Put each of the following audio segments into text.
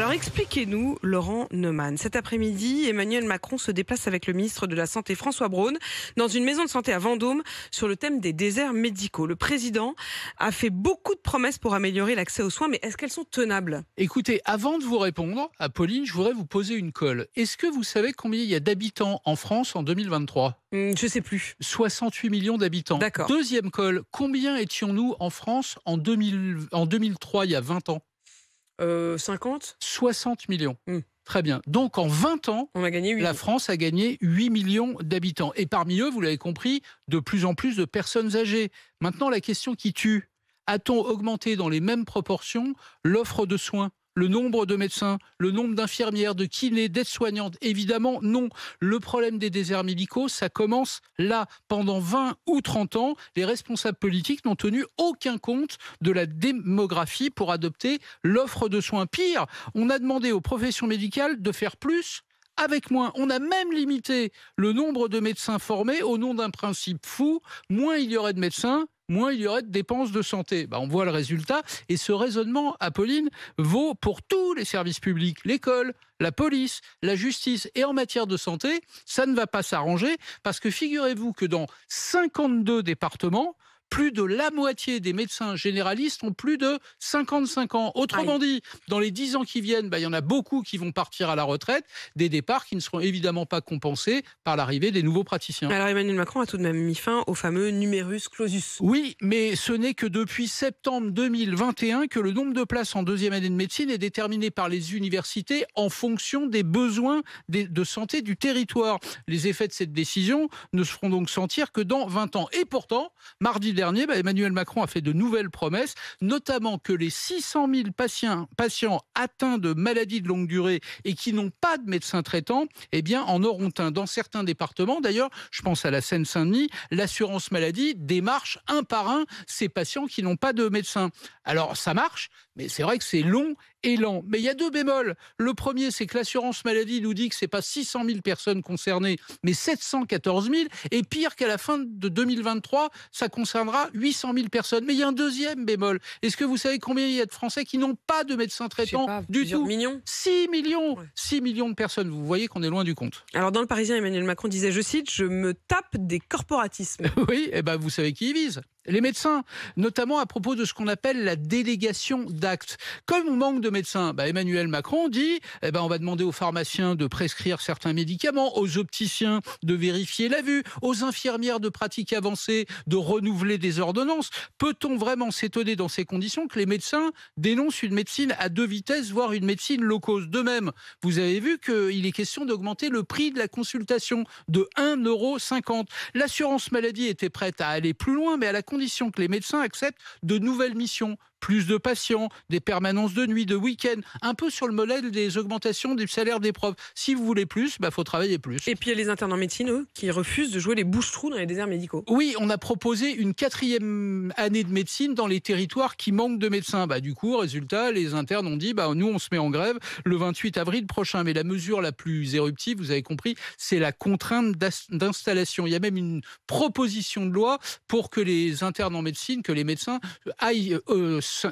Alors expliquez-nous, Laurent Neumann. Cet après-midi, Emmanuel Macron se déplace avec le ministre de la Santé, François Braun, dans une maison de santé à Vendôme sur le thème des déserts médicaux. Le président a fait beaucoup de promesses pour améliorer l'accès aux soins, mais est-ce qu'elles sont tenables ? Écoutez, avant de vous répondre, Apolline, je voudrais vous poser une colle. Est-ce que vous savez combien il y a d'habitants en France en 2023 ? Je sais plus. 68 millions d'habitants. D'accord. Deuxième colle, combien étions-nous en France en 2003, il y a 20 ans ? 50 ? 60 millions. Mm. Très bien. Donc en 20 ans, On a gagné 8. la France a gagné 8 millions d'habitants. Et parmi eux, vous l'avez compris, de plus en plus de personnes âgées. Maintenant, la question qui tue, a-t-on augmenté dans les mêmes proportions l'offre de soins ? Le nombre de médecins, le nombre d'infirmières, de kinés, d'aides-soignantes? Évidemment, non. Le problème des déserts médicaux, ça commence là. Pendant 20 ou 30 ans, les responsables politiques n'ont tenu aucun compte de la démographie pour adopter l'offre de soins. Pire, on a demandé aux professions médicales de faire plus avec moins. On a même limité le nombre de médecins formés au nom d'un principe fou. Moins il y aurait de médecins, moins il y aurait de dépenses de santé. On voit le résultat. Et ce raisonnement, Apolline, vaut pour tous les services publics, l'école, la police, la justice. Et en matière de santé, ça ne va pas s'arranger parce que figurez-vous que dans 52 départements, plus de la moitié des médecins généralistes ont plus de 55 ans. Autrement dit, dans les 10 ans qui viennent, il y en a beaucoup qui vont partir à la retraite, des départs qui ne seront évidemment pas compensés par l'arrivée des nouveaux praticiens. Alors Emmanuel Macron a tout de même mis fin au fameux numerus clausus. Oui, mais ce n'est que depuis septembre 2021 que le nombre de places en deuxième année de médecine est déterminé par les universités en fonction des besoins de santé du territoire. Les effets de cette décision ne se feront donc sentir que dans 20 ans. Et pourtant, mardi dernier, Emmanuel Macron a fait de nouvelles promesses, notamment que les 600 000 patients atteints de maladies de longue durée et qui n'ont pas de médecin traitant, en auront un. Dans certains départements, d'ailleurs, je pense à la Seine-Saint-Denis, l'assurance maladie démarche un par un ces patients qui n'ont pas de médecin. Alors, ça marche, mais c'est vrai que c'est long et lent. Mais il y a deux bémols. Le premier, c'est que l'assurance maladie nous dit que ce n'est pas 600 000 personnes concernées, mais 714 000. Et pire qu'à la fin de 2023, ça concernera 800 000 personnes. Mais il y a un deuxième bémol. Est-ce que vous savez combien il y a de Français qui n'ont pas de médecin traitant du tout ? Millions ? 6 millions. Ouais. 6 millions de personnes. Vous voyez qu'on est loin du compte. Alors dans le Parisien, Emmanuel Macron disait, je cite, « Je me tape des corporatismes ». Oui, vous savez qui y vise ? Les médecins, notamment à propos de ce qu'on appelle la délégation d'actes. Comme on manque de médecins, Emmanuel Macron dit on va demander aux pharmaciens de prescrire certains médicaments, aux opticiens de vérifier la vue, aux infirmières de pratique avancée de renouveler des ordonnances. Peut-on vraiment s'étonner dans ces conditions que les médecins dénoncent une médecine à deux vitesses, voire une médecine low cost ? De même, vous avez vu qu'il est question d'augmenter le prix de la consultation de 1,50 €. L'assurance maladie était prête à aller plus loin, mais à la condition que les médecins acceptent de nouvelles missions, plus de patients, des permanences de nuit, de week-end, un peu sur le modèle des augmentations du salaire des profs. Si vous voulez plus, faut travailler plus. Et puis il y a les internes en médecine, eux, qui refusent de jouer les bouches-trous dans les déserts médicaux. Oui, on a proposé une 4e année de médecine dans les territoires qui manquent de médecins. Du coup, résultat, les internes ont dit nous, on se met en grève le 28 avril prochain. Mais la mesure la plus éruptive, vous avez compris, c'est la contrainte d'installation. Il y a même une proposition de loi pour que les internes en médecine, que les médecins aillent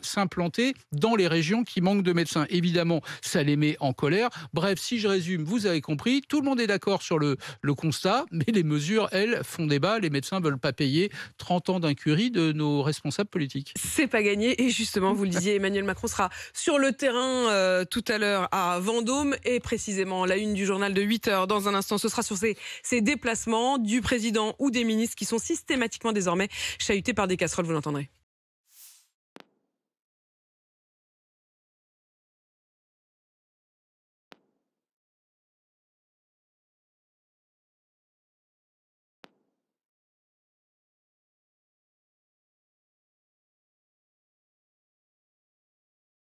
s'implanter dans les régions qui manquent de médecins. Évidemment, ça les met en colère. Bref, si je résume, vous avez compris, tout le monde est d'accord sur le constat, mais les mesures, elles, font débat. Les médecins ne veulent pas payer 30 ans d'incurie de nos responsables politiques. C'est pas gagné. Et justement, vous le disiez, Emmanuel Macron sera sur le terrain tout à l'heure à Vendôme et précisément la une du journal de 8h. Dans un instant, ce sera sur ces déplacements du président ou des ministres qui sont systématiquement désormais chahutés par des casseroles, vous l'entendrez.